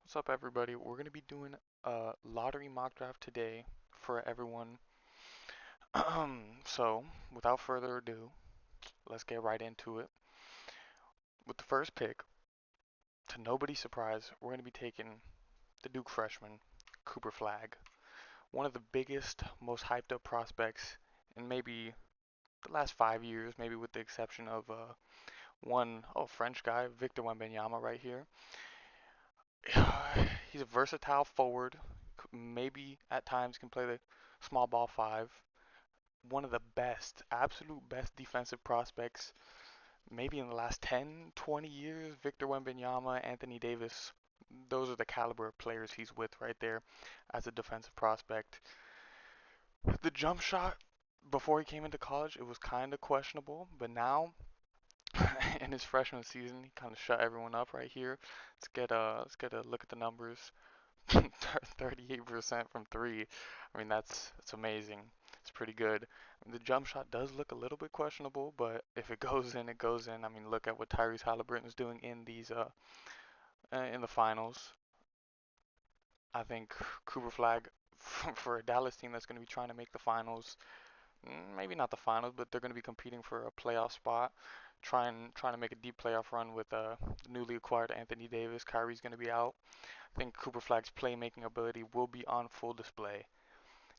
What's up, everybody? We're going to be doing a lottery mock draft today for everyone. So, without further ado, let's get right into it. With the first pick, to nobody's surprise, we're going to be taking the Duke freshman, Cooper Flagg. One of the biggest, most hyped up prospects in maybe the last 5 years, maybe with the exception of French guy, Victor Wembanyama right here. He's a versatile forward, maybe at times can play the small ball five. One of the best, absolute best defensive prospects, maybe in the last 10, 20 years. Victor Wembanyama, Anthony Davis, those are the caliber of players he's with right there as a defensive prospect. The jump shot before he came into college, it was kind of questionable, but now in his freshman season, he kind of shut everyone up right here. Let's get a look at the numbers. 38% from three. I mean, that's amazing. It's pretty good. I mean, the jump shot does look a little bit questionable, but if it goes in, it goes in. I mean, look at what Tyrese Halliburton's doing in these in the finals. I think Cooper Flag for a Dallas team that's going to be trying to make the finals, maybe not the finals, but they're going to be competing for a playoff spot. Trying to make a deep playoff run with the newly acquired Anthony Davis. Kyrie's going to be out. I think Cooper Flag's playmaking ability will be on full display,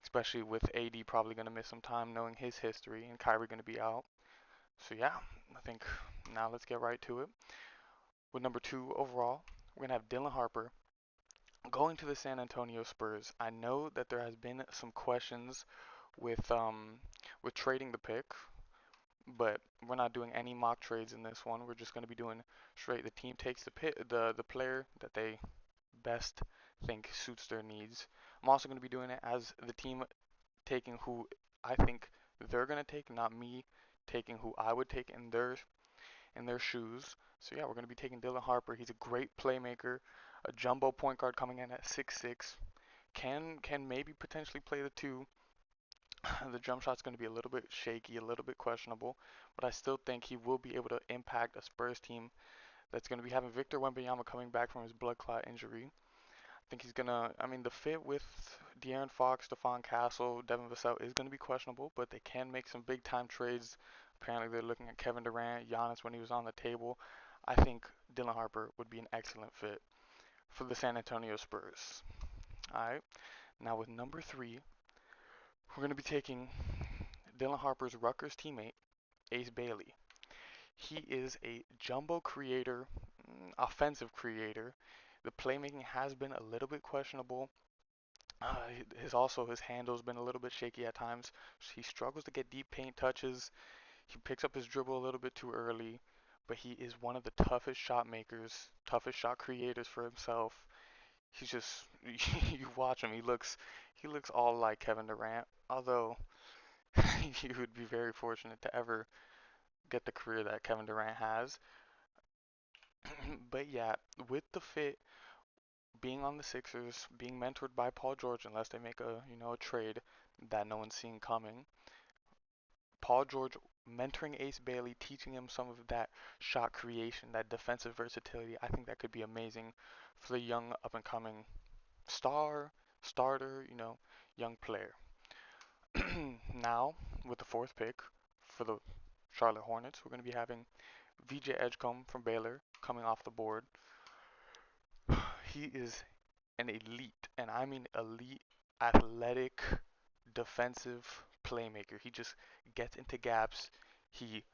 especially with AD probably going to miss some time knowing his history and Kyrie going to be out. So yeah, I think now let's get right to it. With number two overall, we're going to have Dylan Harper going to the San Antonio Spurs. I know that there has been some questions with trading the pick, but we're not doing any mock trades in this one. We're just going to be doing straight the team takes the player that they best think suits their needs. I'm also going to be doing it as the team taking who I think they're gonna take, not me taking who I would take in their shoes. So yeah, we're gonna be taking Dylan Harper. He's a great playmaker, a jumbo point guard coming in at 6'6". Can maybe potentially play the two. The jump shot's going to be a little bit shaky, a little bit questionable, but I still think he will be able to impact a Spurs team that's going to be having Victor Wembanyama coming back from his blood clot injury. Think he's gonna. I mean, the fit with De'Aaron Fox, Stephon Castle, Devin Vassell is gonna be questionable, but they can make some big time trades. Apparently, they're looking at Kevin Durant, Giannis when he was on the table. I think Dylan Harper would be an excellent fit for the San Antonio Spurs. All right. Now with number three, we're gonna be taking Dylan Harper's Rutgers teammate, Ace Bailey. He is a jumbo creator, offensive creator. The playmaking has been a little bit questionable. His handle's been a little bit shaky at times. He struggles to get deep paint touches. He picks up his dribble a little bit too early, but he is one of the toughest shot makers, toughest shot creators for himself. He's just you watch him. He looks all like Kevin Durant. Although you would be very fortunate to ever get the career that Kevin Durant has. But yeah, with the fit, being on the Sixers, being mentored by Paul George, unless they make a trade that no one's seeing coming. Paul George mentoring Ace Bailey, teaching him some of that shot creation, that defensive versatility. I think that could be amazing for the young up and coming starter, young player. Now, with the fourth pick for the Charlotte Hornets, we're going to be having VJ Edgecombe from Baylor coming off the board. He is an elite, and I mean elite, athletic, defensive playmaker. He just gets into gaps. He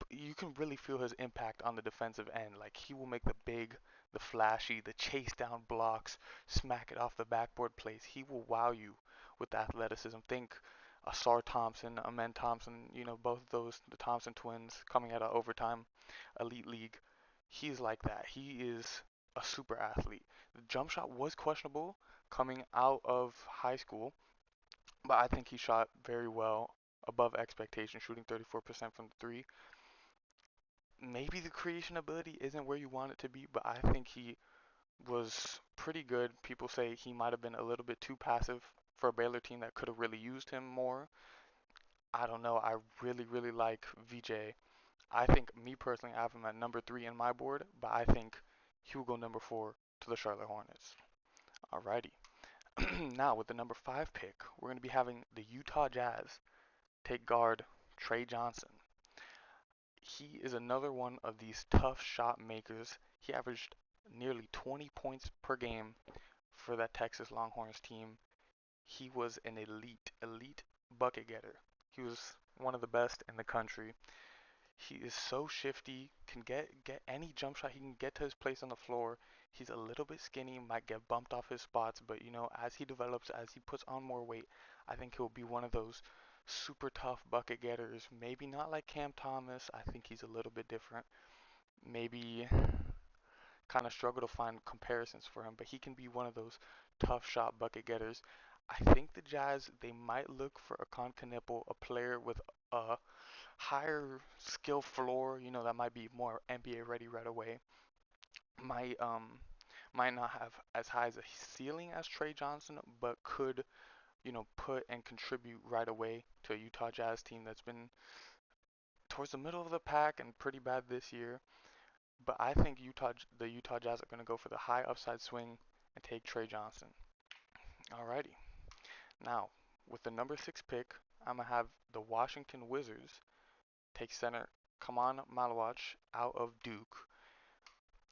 you can really feel his impact on the defensive end. Like he will make the big, the flashy, the chase down blocks, smack it off the backboard plays. He will wow you with the athleticism. Think Asar Thompson, Amen Thompson, both of those, the Thompson twins coming out of overtime elite league. He's like that. He is a super athlete. The jump shot was questionable coming out of high school, but I think he shot very well above expectation, shooting 34% from the three. Maybe the creation ability isn't where you want it to be, but I think he was pretty good. People say he might have been a little bit too passive for a Baylor team that could have really used him more. I don't know. I really, really like VJ. I think, me personally, I have him at number three in my board, but I think he will go number four to the Charlotte Hornets. Alrighty. Now, with the number 5 pick, we're going to be having the Utah Jazz take guard Trey Johnson. He is another one of these tough shot makers. He averaged nearly 20 points per game for that Texas Longhorns team. He was an elite bucket getter. He was one of the best in the country. He is so shifty, can get any jump shot. He can get to his place on the floor. He's a little bit skinny, might get bumped off his spots, but as he develops, as he puts on more weight, I think he'll be one of those super tough bucket getters. Maybe not like Cam Thomas. I think he's a little bit different. Maybe kind of struggle to find comparisons for him, but he can be one of those tough shot bucket getters. I think the Jazz, they might look for a Con Knipple, a player with a higher skill floor, that might be more NBA ready right away. Might might not have as high as a ceiling as Trey Johnson, but could, put and contribute right away to a Utah Jazz team that's been towards the middle of the pack and pretty bad this year. But I think the Utah Jazz are going to go for the high upside swing and take Trey Johnson. Alrighty. Now, with the number 6 pick, I'm going to have the Washington Wizards take center Kaman Malawach out of Duke.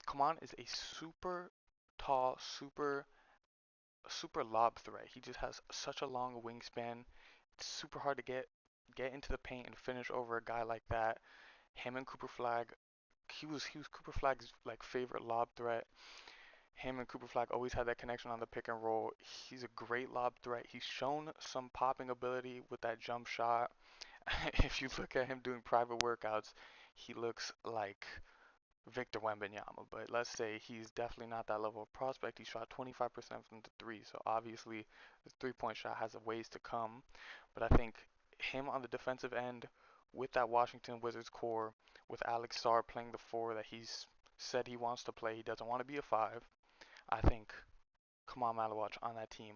Kaman is a super tall, super lob threat. He just has such a long wingspan. It's super hard to get into the paint and finish over a guy like that. Him and Cooper Flag, he was Cooper Flag's like favorite lob threat. Him and Cooper Flag always had that connection on the pick and roll. He's a great lob threat. He's shown some popping ability with that jump shot. If you look at him doing private workouts, he looks like Victor Wembanyama, but let's say he's definitely not that level of prospect. He shot 25% from the three, so obviously the three-point shot has a ways to come. But I think him on the defensive end with that Washington Wizards core, with Alex Sarr playing the four that he's said he wants to play, he doesn't want to be a five. I think Kamal Malawach on that team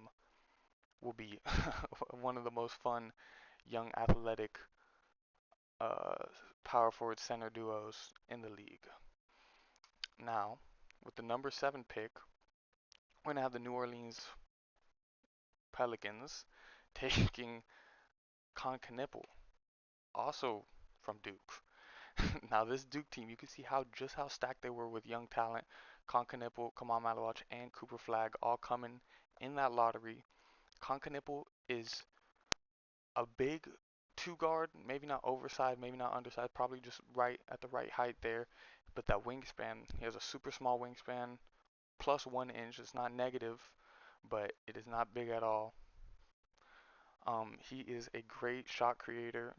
will be one of the most fun young athletic uh, power forward center duos in the league. Now, with the number 7 pick, we're going to have the New Orleans Pelicans taking Con Knipple, also from Duke. Now, this Duke team, you can see how stacked they were with young talent. Con Knipple, Kamal Malawach, and Cooper Flag all coming in that lottery. Con Knipple is a big two guard, maybe not oversized, maybe not undersized, probably just right at the right height there. But that wingspan, he has a super small wingspan, plus 1 inch. It's not negative, but it is not big at all. He is a great shot creator,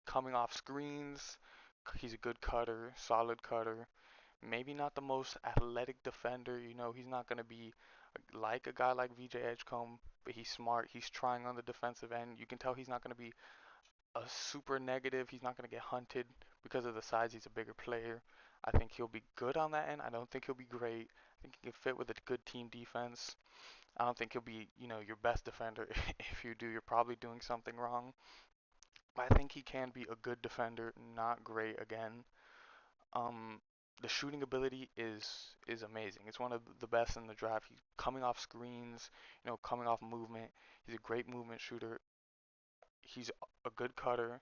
coming off screens. He's a good cutter, solid cutter. Maybe not the most athletic defender. He's not going to be like a guy like VJ Edgecombe, but he's smart. He's trying on the defensive end. You can tell he's not going to be a super negative. He's not going to get hunted because of the size. He's a bigger player. I think he'll be good on that end. I don't think he'll be great. I think he can fit with a good team defense. I don't think he'll be, your best defender. If you do, you're probably doing something wrong. But I think he can be a good defender, not great again. Um, the shooting ability is amazing. It's one of the best in the draft. He's coming off screens, coming off movement. He's a great movement shooter. He's a good cutter.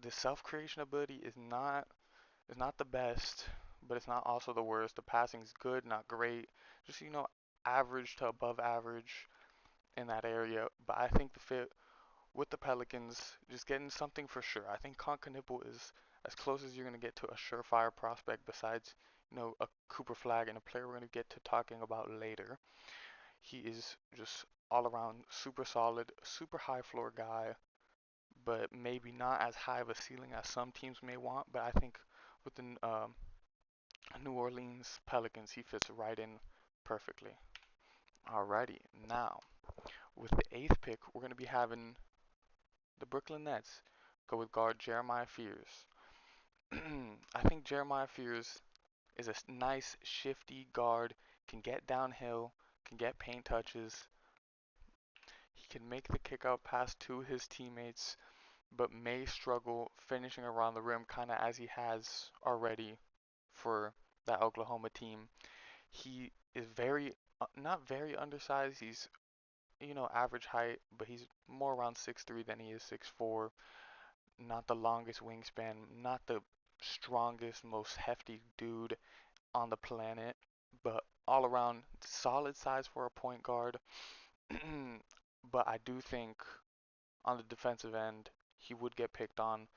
The self-creation ability is not the best, but it's not also the worst. The passing is good, not great. Just average to above average in that area. But I think the fit with the Pelicans, just getting something for sure. I think Concanipple is as close as you're going to get to a surefire prospect besides, a Cooper Flag and a player we're going to get to talking about later. He is just all around super solid, super high floor guy, but maybe not as high of a ceiling as some teams may want. But I think with the New Orleans Pelicans, he fits right in perfectly. Alrighty, now with the 8th pick, we're going to be having the Brooklyn Nets go with guard Jeremiah Fears. I think Jeremiah Fears is a nice, shifty guard, can get downhill, can get paint touches. He can make the kick out pass to his teammates, but may struggle finishing around the rim, kind of as he has already for that Oklahoma team. He is not very undersized. He's, average height, but he's more around 6'3" than he is 6'4". Not the longest wingspan, not the strongest, most hefty dude on the planet, but all around solid size for a point guard. But I do think on the defensive end, he would get picked on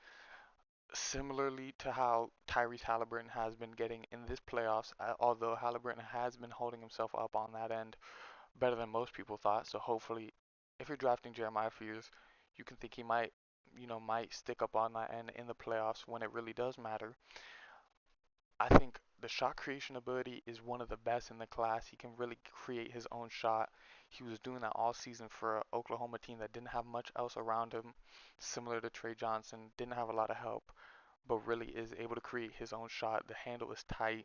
similarly to how Tyrese Halliburton has been getting in this playoffs, although Halliburton has been holding himself up on that end better than most people thought. So hopefully, if you're drafting Jeremiah Fears, you can think he might stick up on that end in the playoffs when it really does matter. I think the shot creation ability is one of the best in the class. He can really create his own shot. He was doing that all season for an Oklahoma team that didn't have much else around him, similar to Trey Johnson, didn't have a lot of help, but really is able to create his own shot. The handle is tight.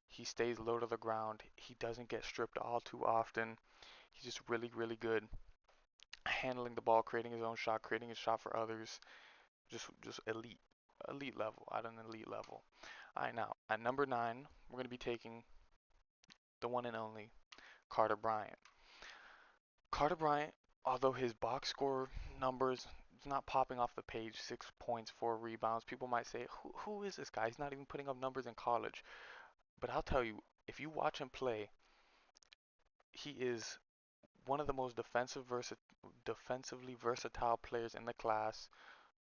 He stays low to the ground. He doesn't get stripped all too often. He's just really, really good handling the ball, creating his own shot, creating his shot for others. Just elite level, at an elite level. All right, now at number 9, we're gonna be taking the one and only Carter Bryant. Carter Bryant, although his box score numbers is not popping off the page, 6 points, 4 rebounds, people might say, who is this guy? He's not even putting up numbers in college. But I'll tell you, if you watch him play, he is one of the most defensively versatile players in the class.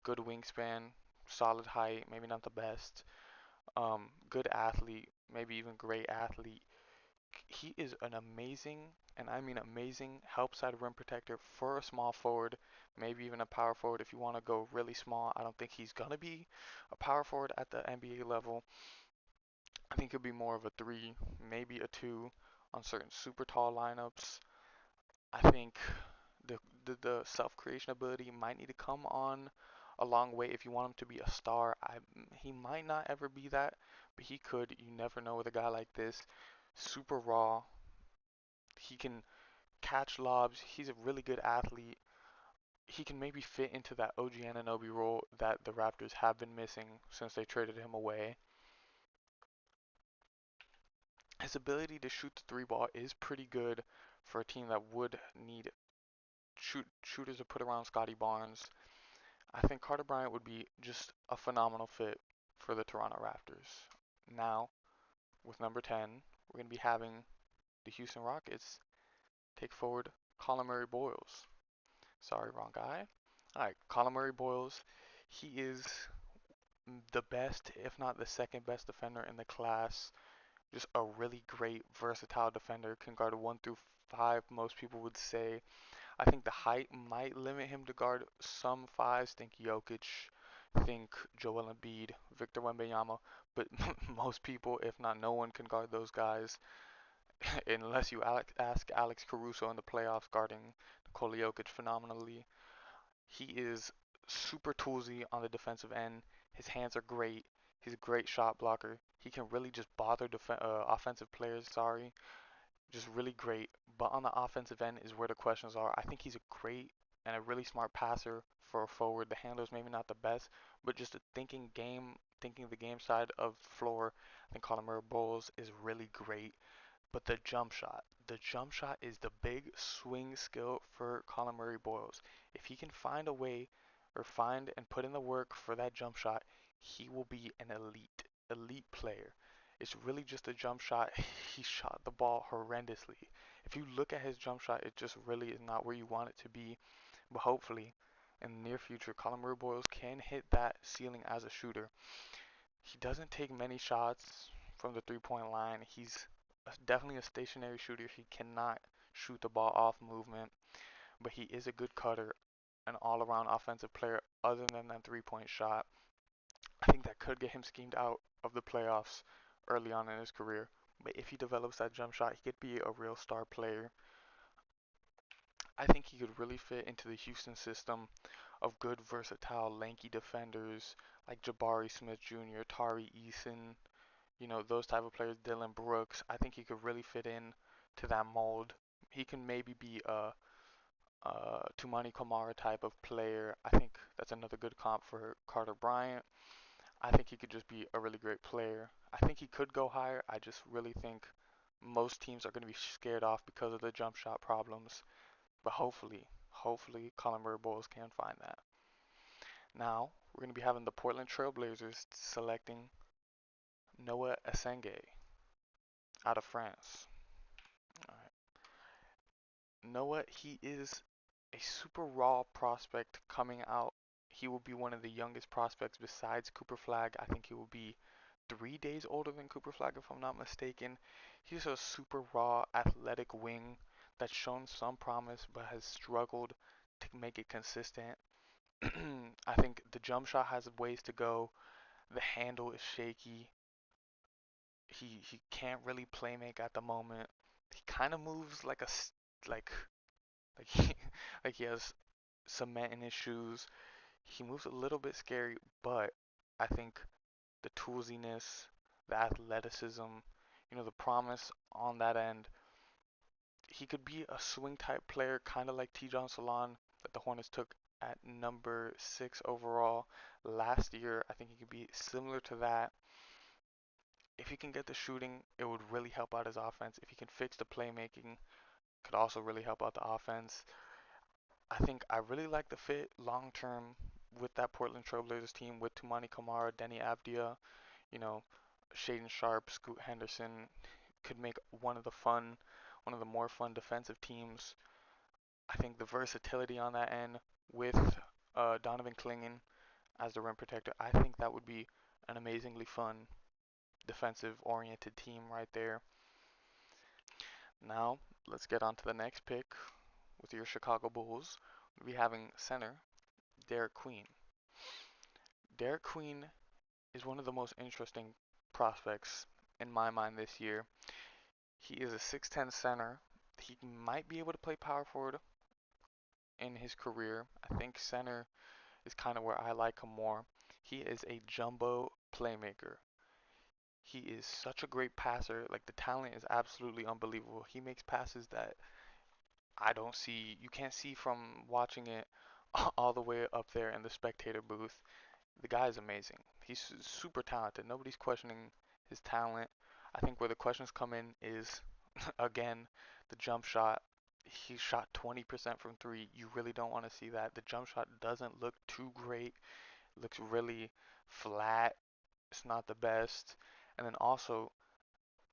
Good wingspan, solid height, maybe not the best. Good athlete, maybe even great athlete. He is an amazing, and I mean amazing, help side rim protector for a small forward, maybe even a power forward if you want to go really small. I don't think he's gonna be a power forward at the NBA level. I think he'll be more of a 3, maybe a 2 on certain super tall lineups. I think the self creation ability might need to come on a long way if you want him to be a star. He might not ever be that, but he could. You never know with a guy like this. Super raw. He can catch lobs. He's a really good athlete. He can maybe fit into that OG Anunoby role that the Raptors have been missing since they traded him away. His ability to shoot the three ball is pretty good for a team that would need shooters to put around Scotty Barnes. I think Carter Bryant would be just a phenomenal fit for the Toronto Raptors. Now, with number 10, we're going to be having the Houston Rockets take forward Colin Murray Boyles. Sorry, wrong guy. Alright, Colin Murray Boyles. He is the best, if not the second best defender in the class. Just a really great, versatile defender. Can guard 1 through 5, most people would say. I think the height might limit him to guard some fives. Think Jokic, think Joel Embiid, Victor Wembanyama, but most people, if not no one, can guard those guys unless you ask Alex Caruso in the playoffs guarding Nikola Jokic phenomenally. He is super toolsy on the defensive end. His hands are great. He's a great shot blocker. He can really just bother offensive players. Sorry, just really great. But on the offensive end is where the questions are. I think he's a great and a really smart passer for a forward. The handles maybe not the best, but just a thinking the game side of the floor. I think Colin Murray Bowles is really great. But the jump shot is the big swing skill for Colin Murray Boyles. If he can find a way or find and put in the work for that jump shot, he will be an elite player. It's really just a jump shot. He shot the ball horrendously. If you look at his jump shot, it just really is not where you want it to be. But hopefully, in the near future, Colin Murray Boyles can hit that ceiling as a shooter. He doesn't take many shots from the 3-point line. He's definitely a stationary shooter. He cannot shoot the ball off movement, but he is a good cutter, an all-around offensive player other than that 3-point shot. I think that could get him schemed out of the playoffs early on in his career. But if he develops that jump shot, he could be a real star player. I think he could really fit into the Houston system of good, versatile, lanky defenders like Jabari Smith Jr., Tari Eason, those type of players, Dylan Brooks. I think he could really fit in to that mold. He can maybe be a Tumani Kamara type of player. I think that's another good comp for Carter Bryant. I think he could just be a really great player. I think he could go higher. I just really think most teams are going to be scared off because of the jump shot problems. But hopefully, Colin Murray Bowles can find that. Now, we're going to be having the Portland Trailblazers selecting Noah Essenge out of France. All right. Noah, he is a super raw prospect coming out. He will be one of the youngest prospects besides Cooper Flagg. I think he will be 3 days older than Cooper Flagg, if I'm not mistaken. He's a super raw, athletic wing that's shown some promise but has struggled to make it consistent. I think the jump shot has ways to go. The handle is shaky. He can't really play make at the moment. He kind of moves like like like he, like he has cement in his shoes. He moves a little bit scary, but I think the toolsiness, the athleticism, the promise on that end. He could be a swing type player, kind of like Tidjara Salaün that the Hornets took at number 6 overall last year. I think he could be similar to that. If he can get the shooting, it would really help out his offense. If he can fix the playmaking, could also really help out the offense. I think I really like the fit long term with that Portland Trailblazers team with Toumani Camara, Deni Avdija, you know, Shaedon Sharpe, Scoot Henderson could make one of the more fun defensive teams. I think the versatility on that end with Donovan Clingan as the rim protector, I think that would be an amazingly fun defensive oriented team right there. Now, let's get on to the next pick with your Chicago Bulls. We'll be having center Derek Queen. Derek Queen is one of the most interesting prospects in my mind this year. He is a 6'10 center. He might be able to play power forward in his career. I think center is kind of where I like him more. He is a jumbo playmaker. He is such a great passer. Like the talent is absolutely unbelievable. He makes passes that you can't see from watching it all the way up there in the spectator booth. The guy is amazing. He's super talented. Nobody's questioning his talent. I think where the questions come in is, again, the jump shot. He shot 20% from three. You really don't want to see that. The jump shot doesn't look too great. It looks really flat. It's not the best. And then also,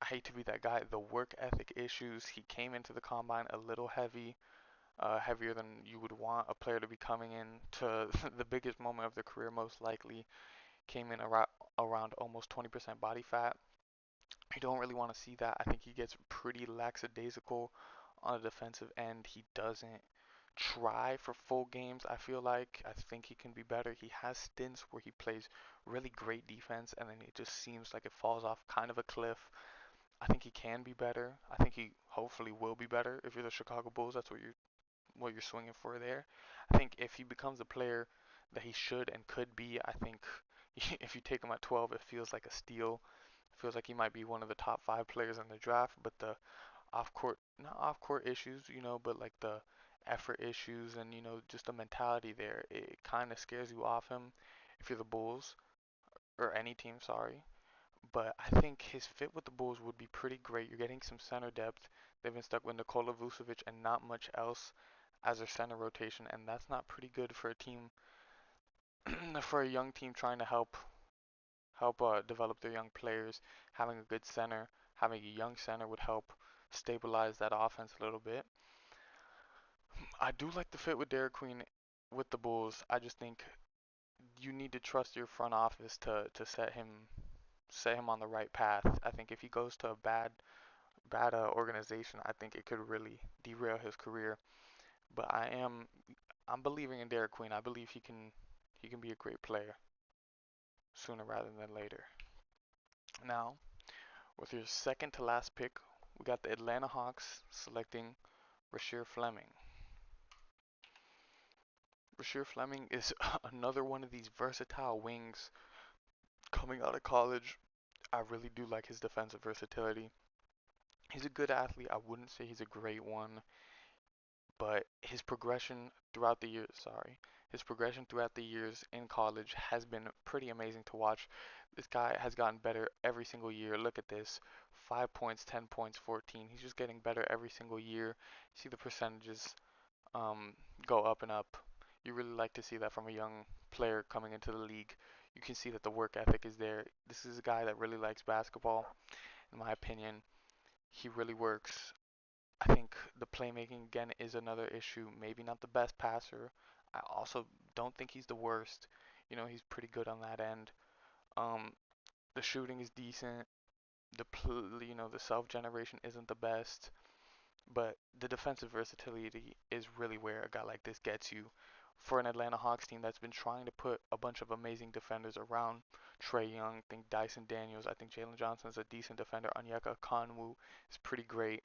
I hate to be that guy, the work ethic issues. He came into the combine a little heavier than you would want a player to be coming in to the biggest moment of their career, most likely. Came in around almost 20% body fat. I don't really want to see that. I think he gets pretty lackadaisical on the defensive end. He doesn't try for full games, I feel like. I think he can be better. He has stints where he plays really great defense and then it just seems like it falls off kind of a cliff. I think he can be better. I think he hopefully will be better. If you're the Chicago Bulls, that's what you're swinging for there. I think if he becomes the player that he should and could be, I think if you take him at 12, it feels like a steal. It feels like he might be one of the top 5 players in the draft, but the not off-court issues, but like the effort issues and, just the mentality there, it kind of scares you off him if you're the Bulls, or any team, sorry. But I think his fit with the Bulls would be pretty great. You're getting some center depth. They've been stuck with Nikola Vucevic and not much else as their center rotation, and that's not pretty good for a team, for a young team trying to help develop their young players. Having a good center, having a young center would help stabilize that offense a little bit. I do like the fit with Derek Queen with the Bulls. I just think you need to trust your front office to set him on the right path. I think if he goes to a bad organization, I think it could really derail his career. But I'm believing in Derek Queen. I believe he can be a great player sooner rather than later. Now, with your second to last pick, we got the Atlanta Hawks selecting Rasheer Fleming. Rasheer Fleming is another one of these versatile wings coming out of college. I really do like his defensive versatility. He's a good athlete. I wouldn't say he's a great one, but his progression throughout the years in college has been pretty amazing to watch. This guy has gotten better every single year. Look at this. 5 points, 10 points, 14. He's just getting better every single year. See the percentages um, go up and up. You really like to see that from a young player coming into the league. You can see that the work ethic is there. This is a guy that really likes basketball, in my opinion. He really works. I think the playmaking again is another issue. Maybe not the best passer. I also don't think he's the worst. You know, he's pretty good on that end. Um, the shooting is decent. The self generation isn't the best, but the defensive versatility is really where a guy like this gets you. For an Atlanta Hawks team that's been trying to put a bunch of amazing defenders around Trae Young, I think Dyson Daniels, I think Jalen Johnson is a decent defender. Onyeka Okongwu is pretty great.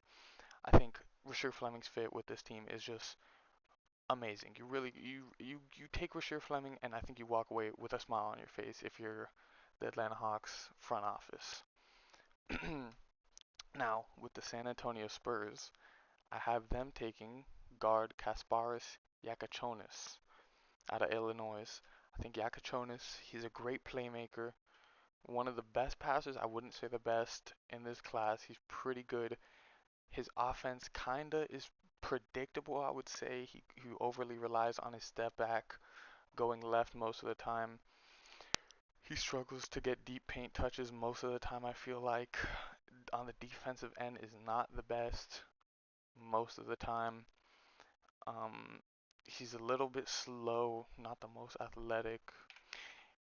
I think Rasheer Fleming's fit with this team is just amazing. You really you take Rasheer Fleming and I think you walk away with a smile on your face if you're the Atlanta Hawks front office. Now, with the San Antonio Spurs, I have them taking guard Kasparis Yakachonis out of Illinois. I think Yakachonis, he's a great playmaker, one of the best passers. I wouldn't say the best in this class. He's pretty good. His offense kinda is predictable, I would say. He overly relies on his step back, going left most of the time. He struggles to get deep paint touches most of the time, I feel like. On the defensive end is not the best most of the time. Um, he's a little bit slow, not the most athletic.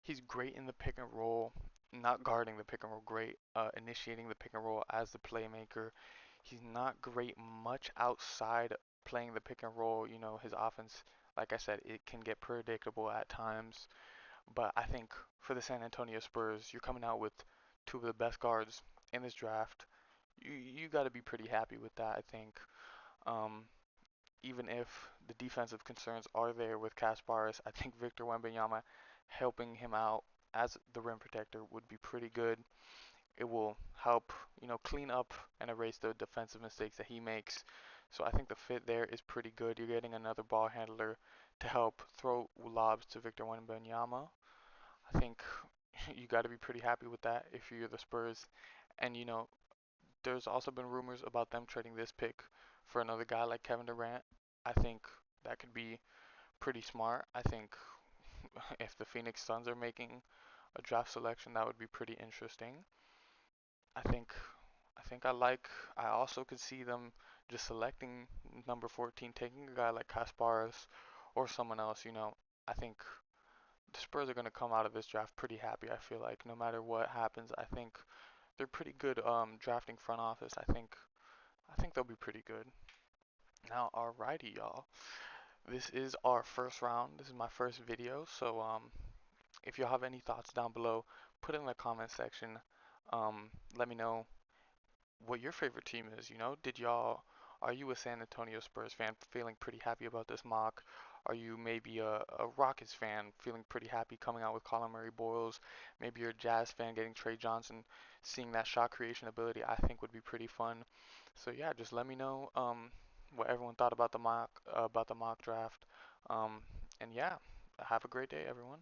He's great in the pick and roll, not guarding the pick and roll, great initiating the pick and roll as the playmaker. He's not great much outside playing the pick and roll. You know, his offense, like I said, it can get predictable at times. But I think for the San Antonio Spurs, you're coming out with two of the best guards in this draft. You got to be pretty happy with that, I think. Um, Even if the defensive concerns are there with Kasparis, I think Victor Wembanyama helping him out as the rim protector would be pretty good. It will help, clean up and erase the defensive mistakes that he makes. So I think the fit there is pretty good. You're getting another ball handler to help throw lobs to Victor Wembanyama. I think you got to be pretty happy with that if you're the Spurs. And there's also been rumors about them trading this pick for another guy like Kevin Durant. I think that could be pretty smart. I think if the Phoenix Suns are making a draft selection, that would be pretty interesting. I think I also could see them just selecting number 14, taking a guy like Kasparis or someone else. I think the Spurs are going to come out of this draft pretty happy. I feel like no matter what happens, I think they're pretty good drafting front office. I think they'll be pretty good. Now, alrighty, y'all. This is our first round. This is my first video, so if you have any thoughts down below, put it in the comment section. Let me know what your favorite team is. Are you a San Antonio Spurs fan feeling pretty happy about this mock? Are you maybe a Rockets fan feeling pretty happy coming out with Colin Murray Boyles? Maybe you're a Jazz fan getting Trey Johnson, seeing that shot creation ability I think would be pretty fun. So yeah, just let me know what everyone thought about the mock draft. Um, and yeah, have a great day, everyone.